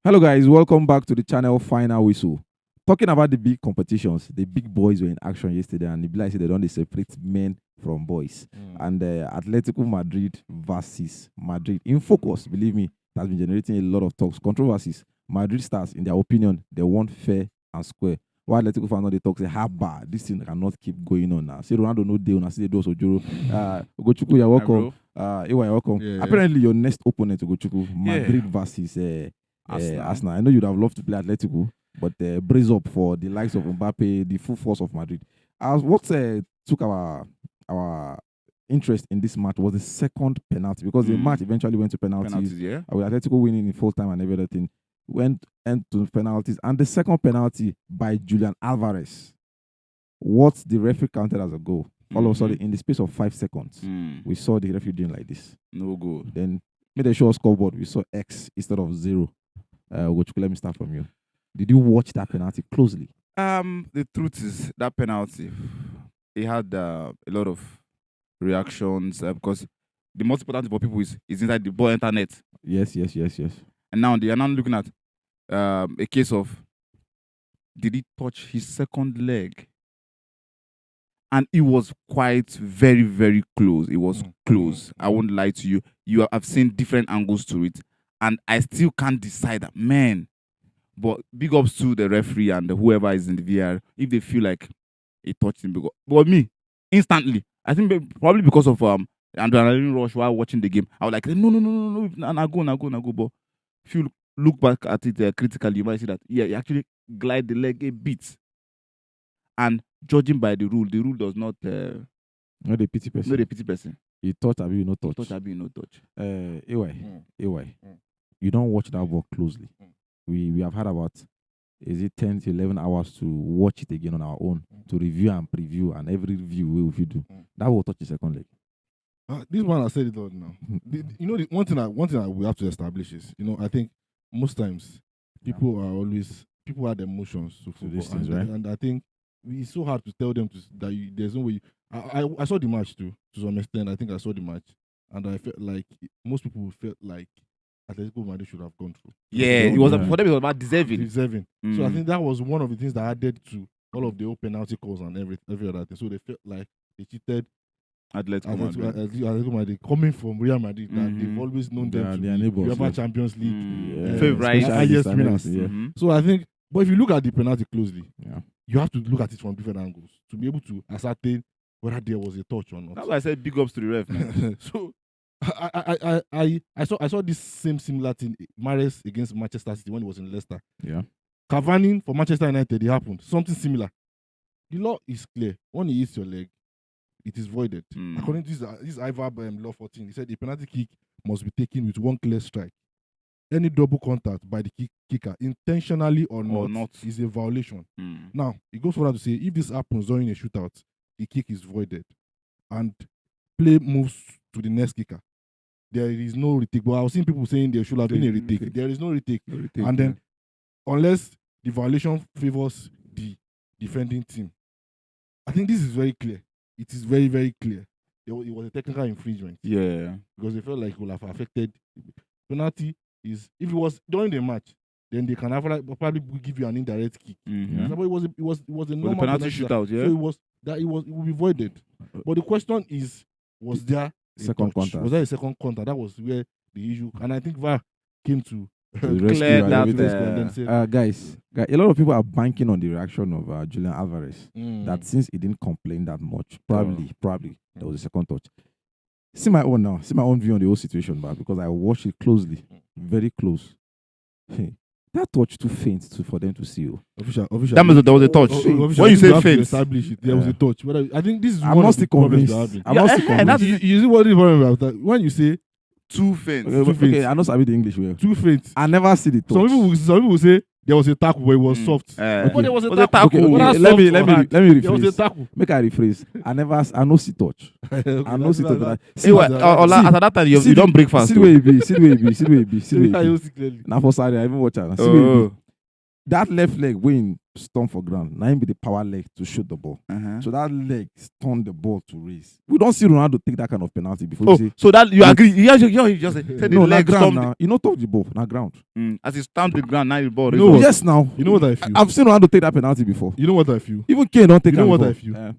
Hello, guys. Welcome back to the channel Final Whistle. Talking about the big competitions, the big boys were in action yesterday, and like I said, they don't separate men from boys. And Atletico Madrid versus Madrid in focus. Believe me, it has been generating a lot of talks, controversies. Madrid stars, in their opinion, they want fair and square. Why Atletico fans know they talk say how bad this thing cannot keep going on now. Say Ronaldo no deal, now say they do Ojoro. Ugochukwu, you're welcome. You're welcome. Yeah. Apparently, your next opponent Ugochukwu, Madrid versus Arsenal. I know you'd have loved to play Atletico, but brace up for the likes of Mbappe, the full force of Madrid. What took our interest in this match was the second penalty, because the match eventually went to penalties. With Atletico winning in full time and everything, went to penalties, and the second penalty by Julián Álvarez, what the referee counted as a goal. All of a sudden, in the space of 5 seconds, we saw the referee doing like this. No goal. Then made a show scoreboard. We saw X instead of 0. Which let me start from you. Did you watch that penalty closely? The truth is that penalty, it had a lot of reactions because the most important thing for people is inside the ball internet. Yes. And now they are now looking at a case of, did he touch his second leg? And it was quite very, very close. It was close. I won't lie to you. I've seen different angles to it, and I still can't decide that, man. But big ups to the referee and whoever is in the VR if they feel like it touched him. But me, instantly, I think probably because of adrenaline rush while watching the game, I was like, no, I go. But if you look back at it critically, you might see that he actually glide the leg a bit. And judging by the rule does not not a pity person. He touched Abi, no touch. Anyway, you don't watch that ball closely. We have had about 10 to 11 hours to watch it again on our own, to review and preview, and every review we do. That will touch the second leg. This one I said it all now. The one thing I we have to establish is, I think most times people have emotions to these things, right? And I think it's so hard to tell them there's no way. I saw the match too, to some extent. I think I saw the match, and I felt like most people felt like Atletico Madrid should have gone through. Yeah, it was for them. It was about deserving. So I think that was one of the things that added to all of the old penalty calls and every other thing. So they felt like they cheated Atletico Madrid, coming from Real Madrid, that they've always known them to be UEFA Champions League favorite, highest winners. So I think, but if you look at the penalty closely, you have to look at it from different angles to be able to ascertain whether there was a touch or not. That's why I said big ups to the ref, man. So I saw this similar thing, Mahrez against Manchester City when he was in Leicester. Yeah. Cavani for Manchester United, it happened. Something similar. The law is clear. When he hits your leg, it is voided. According to this IVAB law 14, he said the penalty kick must be taken with one clear strike. Any double contact by the kicker, intentionally or not, is a violation. Now, it goes further to say, if this happens during a shootout, the kick is voided and play moves to the next kicker. There is no retake. But I was seeing people saying there should have been a retake. There is no retake. And then, unless the violation favors the defending team, I think this is very clear. It is very, very clear. It was a technical infringement. Yeah. Because they felt like it would have affected. Penalty is, if it was during the match, then they can probably give you an indirect kick. But it was a normal penalty shootout. Yeah. So it will be voided. But the question is, was there second contact? Was there a second contact? That was where the issue, and I think VAR came to clear that. Guys, a lot of people are banking on the reaction of Julián Álvarez. That since he didn't complain that much, probably there was a second touch. See my own view on the whole situation, but because I watched it closely, very close. That touch too faint for them to see. Official. That means there was a touch. When you say faint, establish it. There was a touch. But I think this is I'm not still convinced. You see what is problem about that? When you say too faint. Okay, I know sabi the English well. Too faint. I never see the touch. Some people say there was a tackle, but it was soft. But there was a tackle. Okay, let me rephrase. There was a tackle. Make I rephrase. I no see touch. I no see touch. At that time, you don't break fast. See where it be. Now for Saturday, I even watch it. See where it be. That left leg, when storm for ground. Now him be the power leg to shoot the ball. Uh-huh. So that leg turned the ball to raise. We don't see Ronaldo take that kind of penalty before. Oh, You see, so that you agree? You just said the no, na leg ground stormed now. You not touch the ball, na ground. as he stamped the ground, now the ball. You know what? Yes, now. You know what I feel? I've seen Ronaldo take that penalty before. You know what I feel? Even Kane don't take You know that what before. I feel? Eh,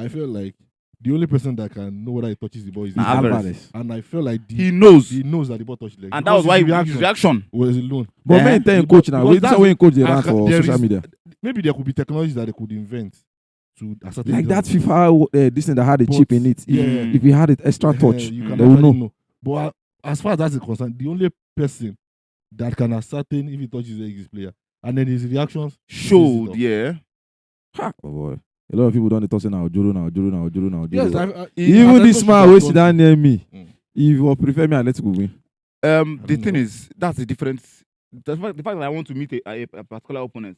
I feel like the only person that can know whether he touches the ball is Nah, Álvarez. Álvarez. And I feel like He knows, he knows that the ball touched the leg. and that was why his reaction. was alone. But Eh? man, tell him Because coach now. that's- Wait, this is when coach they I run ca- for there social is- media. Maybe there could be technologies that they could invent to ascertain Like that them. FIFA, this thing that had a chip in it. Yeah. If he had it extra Eh, touch, you can they will actually know. But as far as that's concerned, the only person that can ascertain if he touches the leg is his player. And then his reactions Showed, up. yeah. Ha, oh boy. A lot of people don't talk say now, Juru now. Yes, Even this man who sit down near me, Mm. if you prefer me, I let go win. The don't thing know. is, that's the difference. The fact that I want to meet a particular opponent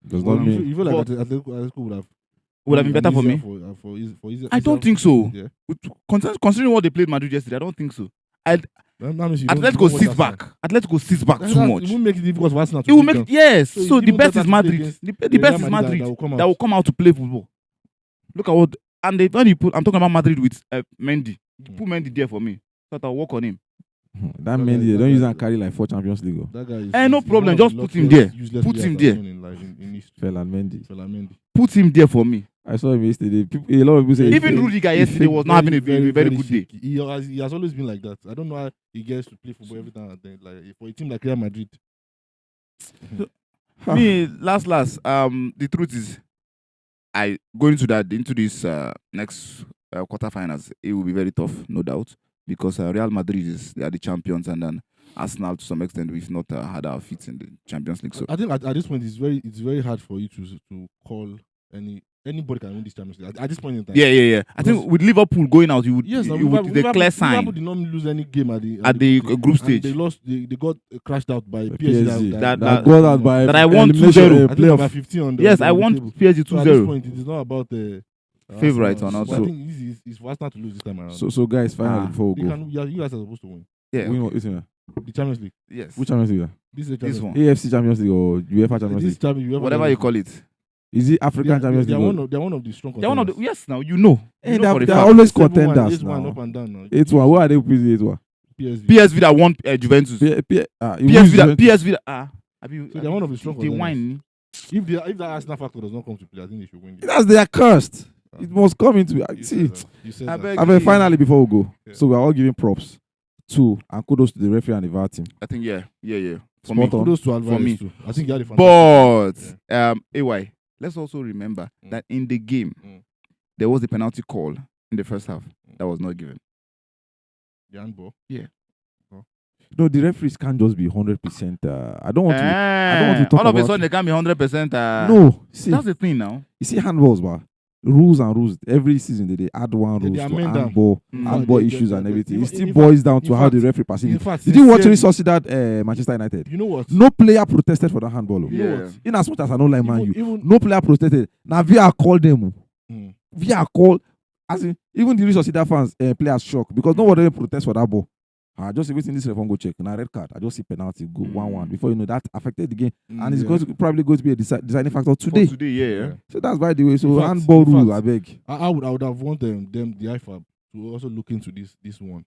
Does Well, not you mean. feel like But- Atletico would have been better for me. I don't think so. Yeah. Considering what they played Madrid yesterday, I don't think so. That means you don't Atletico watch sits Arsenal. back. Atletico sits back That's- too It much. won't make it difficult for Arsenal to It will beat make them. it, yes. So So it's the even best better is to play Madrid. against The Real best is Madrid Madrid. that will come That will out. come out to play football. Look at what, and when you put, I'm talking about Madrid with Mendy. Put Mendy there for me. So that I'll work on him. That Okay, mean they don't okay. use and carry like 4 Champions League. That guy is, No is problem, one of just the put him luckiest, there. useless Put players him I've there. known in life, in history. Fell and Mendy. Fela Mendy. Put him there for me. I saw him yesterday. People, a lot of people say Even Rudiger yesterday was not having a very good day. shaky. He has always been like that. I don't know how he gets to play football every time and then. Like for a team like Real Madrid. Me, last, the truth is, I going into this next quarterfinals, it will be very tough, no doubt, because Real Madrid they are the champions, and then Arsenal to some extent we've not had our feet in the Champions League. So I think at this point it's very hard for you to call anybody can win this Champions League at this point in time. yeah. I think with Liverpool going out, you would Yes, you would the clear sign Liverpool did not lose any game at the group and stage. They lost. They got crashed out by The PSG. PSG. That- That got out by that I won elimination, 2-0. I think about playoff. 15 on the Yes, on I the want table. PSG So at this 2-0. point, it is not about Favourite or Arsenal. not, So I so- think it's for Arsenal to lose this time around. So guys, finally, before we They go, can, you guys are supposed to win Yeah, win what is it? the Champions League. yes. Which Champions League? This is the This Champions one. AFC Champions League or UEFA Champions This League? Champions, Whatever you call it. Is it African Champions they are League? one of they are one of the strong. They're one of the contenders. yes now you know. Hey, You know for a they're fact. always 7-1, contenders 8-1 now. up and down now. 8-1. Where are they playing 8-1? PSV. PSV that won Juventus. PSV that So they're one of the strong they contenders. win. If that Arsenal factor does not come to play, I think they should win. this. That's their cursed. It must come into You see. said that. You said I that. beg I mean, finally, before we go, Yeah. so we're all giving props to and kudos to the referee and the VAR team. I think yeah. For Spot me. on. Kudos to Álvarez me. too. I think he had a fantastic But game. AY, let's also remember Mm. that in the game Mm. there was a penalty call in the first half that was not given. The handball. No, the referees can't just be 100%. I don't want to. I don't want to talk all of a about- sudden they can be 100%. No, see, That's the thing now. you see handballs, but rules and rules. Every season they add one They rules to amend them. handball, Mm. handball They- issues they- and they- everything. in It still fact- boils down to in how the fact- referee perceives In it. fact, Did you watch sincerely, Real Sociedad Manchester United? You know what? No player protested for that handball. Oh. You know Yeah. what? In as much as I don't like Man U, Even no player protested. Now VR called them. Oh. Mm. VR called. As in, even the Real Sociedad fans, players shocked because nobody protest for that ball. I just waiting this referee go check. Now red card. I just see penalty go 1-1. Before you know that affected the game, and it's yeah. going to probably going to be a deciding factor For today. today, yeah. Yeah. So that's by the way. So In fact- handball in rule, fact- I beg. I would have wanted them the IFAB to also look into this one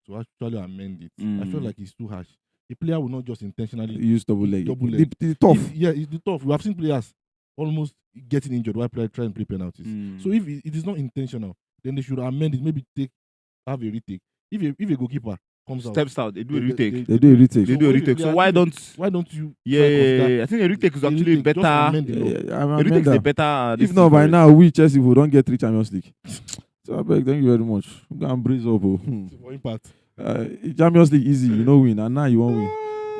to actually amend it. I feel Mm. like it's too harsh. A player will not just intentionally. Use double leg. Double leg. The tough. It's tough. We have seen players almost getting injured while trying to play penalties. Mm. So if it is not intentional, then they should amend it. Maybe have a retake. If a goalkeeper comes out, Steps out, they do a retake. They do a retake. They do a if retake. So player- why don't Why don't you? yeah, try consider I think a retake is a actually retake, just better. amend the law. A retake is a better. If not by now, we Chelsea will don't get 3 Champions League. So I beg, thank you very much. We can breeze up. Oh. For impact. Champions League easy, you know win, and now you won't win.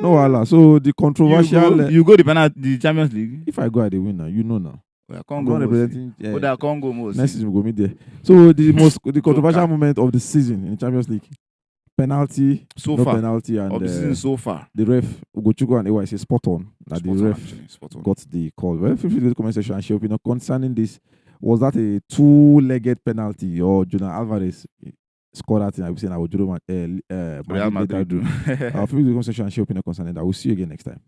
No wala. So the controversial. You go the penalty, the Champions League. If I go, I dey win now. You know now. Well, I'm Congo not most. representing. Oh, that Congo most. Next season we go meet there. So the controversial moment of the season in Champions League, penalty, So no far penalty, and of the season so far. the ref Ugochukwu and AY say spot on. That the Spot on, ref actually, spot on. got the call. Well, feel free to go to the comment section and share your opinion concerning this. Was that a 2-legged penalty or Julián Álvarez scored that thing? I would say now Real Real Madrid do. Feel free to go to the comment section and share your opinion concerning that. We'll see you again next time.